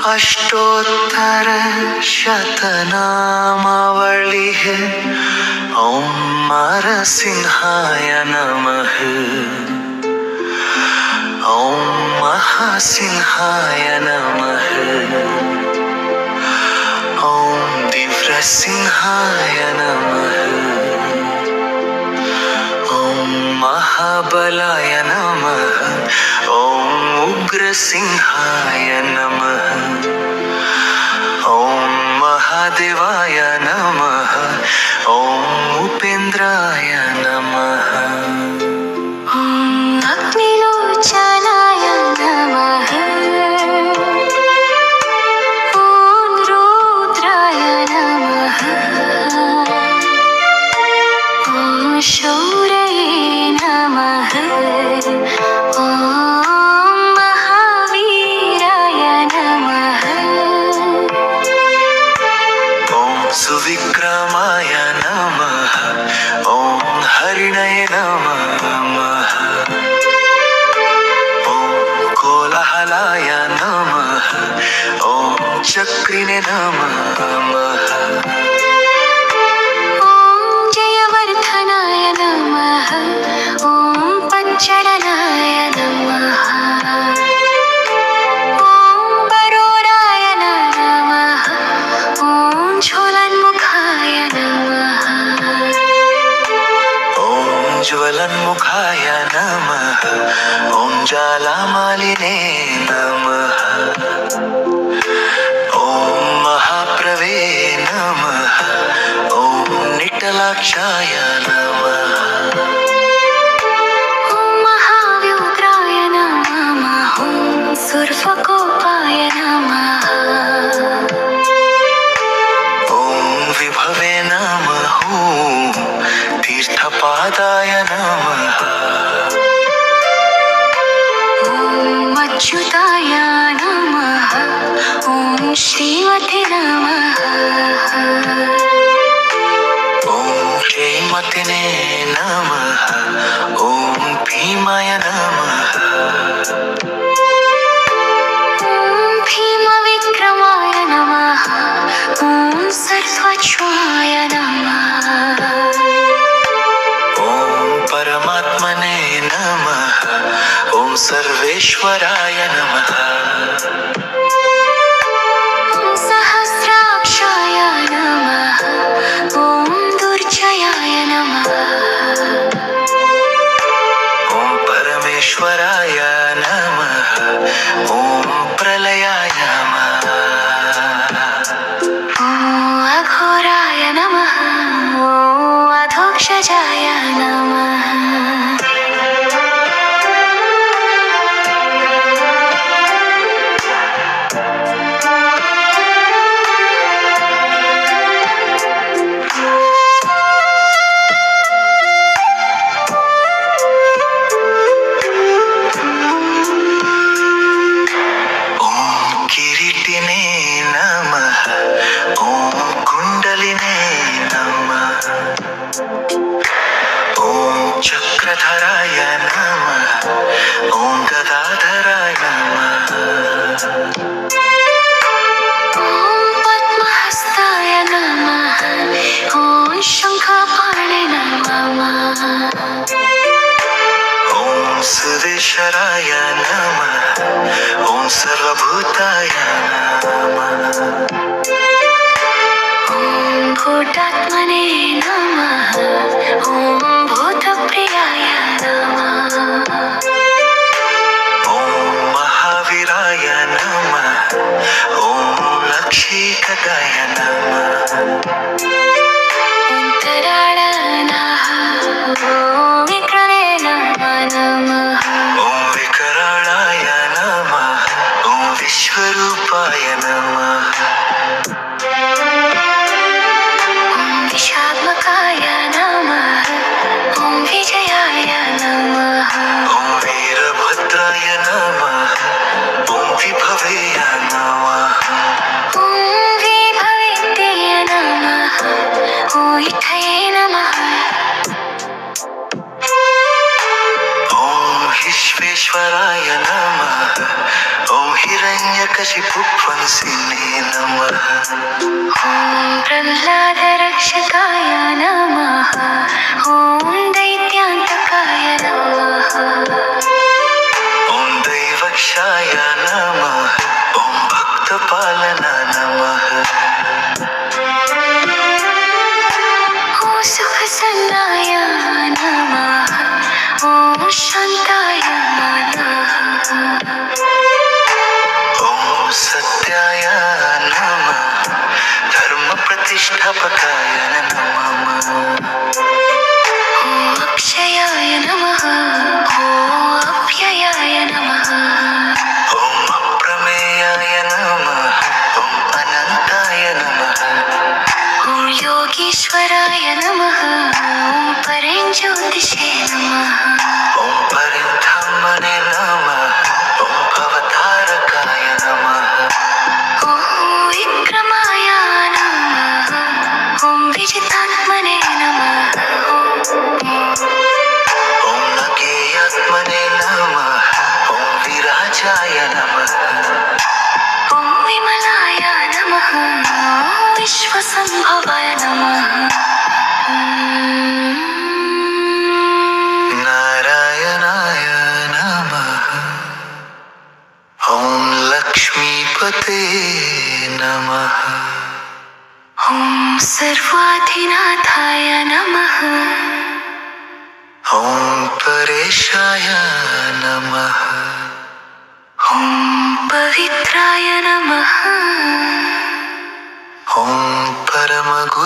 अष्टोत्तर शतनामावलिः ॐ नरसिंहाय नमः। ॐ महासिंहाय नमः। ॐ दिव्यसिंहाय नमः। ॐ महाबलाय नमः। ॐ उग्रसिंहाय नमः। ॐ महादेवाय नमः। ॐ उपेन्द्राय नमः। ॐ अग्निलोचनाय नमः। ॐ रुद्राय नमः। ॐ शौर्ये नमः। ॐ महावीराय नमः। ॐ सुविक्रमाय नमः। ॐ हरिणये नमः। ॐ कोलाहलाय नमः। ॐ चक्रिणे नमः। ॐ जयवर्धनाय नमः। ॐ पञ्चडनाय नमः। ॐ वरुणाय नमः। ॐ ज्वलन्मुखाय नमः। ॐ ज्वलन्मुखाय नमः। ॐ ज्वालामालिने नमः। ॐ महाप्रवे नमः। ॐ निटलाक्षाय नमः। ॐ महाव्योग्राय नमः। ॐ सूर्पकोपाय नमः। ॐ विभवे नमः। तीर्थपादाय नमः। ॐ अच्युताय नमः। ॐ श्रीमते नमः। ॐ श्रीमतिने नमः। ॐ भीमाय नमः। ॐ भीमविक्रमाय नमः। ॐ सर्वज्वाय नमः। ॐ परमात्मने नमः। ॐ सर्वेश्वराय नमः। ॐ सहस्राक्षाय नमः। ॐ दुर्जयाय नमः। ॐ परमेश्वराय नमः। ॐ प्रलयाय नमः। ॐ अघोराय नमः। ॐ अधोक्षजाय नमः। ॐ किरीटिने नमः। ॐ कुण्डलिने नमः। ॐ चक्रधराय नमः। ॐ गदाधराय नमः। ॐ पद्महस्ताय नमः। ॐ शङ्खपाणे नमः। ॐ सुरेश्वराय नमः। ॐ सर्वभूताय नमः। ॐ भूतात्मने नमः। ॐ भूतप्रियाय नमः। ॐ महावीराय नमः। ॐ लक्ष्मीकगाय नमः। उत्तरायणः। ॐ विक्रमे नमः। ॐ विकराळाय नमः। ॐ विश्वरूपाय नमः। ॐ विशात्मकाय नमः। ॐ विजयाय नमः। ॐ वीरभद्राय नमः। ॐ विभवे नमः। ॐ विभवेत्यै नमः। ॐ इत्थये नमः। ॐ विश्वेश्वराय नमः। ॐ हिरण्य हिरण्यकशिपुवंशिने नमः ॐ प्रह्लादरक्षकाय नमः ॐ दैत्यान्तकाय नमः ॐ दैवक्षाय नमः ॐ भक्तपालना नमः ॐ सुखसन्नाय नमः ॐ शान्ताय नमः ॐ सत्याय नमः धर्मप्रतिष्ठापकाय नमः ॐ अक्षयाय नमः ॐ अव्ययाय नमः ॐ अप्रमेयाय नमः ॐ अनन्ताय नमः ॐ योगीश्वराय नमः ॐ परञ्ज्योतिषे नमः ॐ परिधामने नमः ॐ भवतारकाय नमः ॐ विक्रमाय नमः ॐ विजितात्मने नमः ॐ नगेयात्मने नमः ॐ विराजाय नमः ॐ विमलाय नमः ॐ विश्वसम्भवाय नमः नारायणाय नमः ॐ लक्ष्मीपते नमः ॐ सर्वाधिनाथाय नमः ॐ परेशाय नमः ॐ पवित्राय नमः ॐ परमगुरवे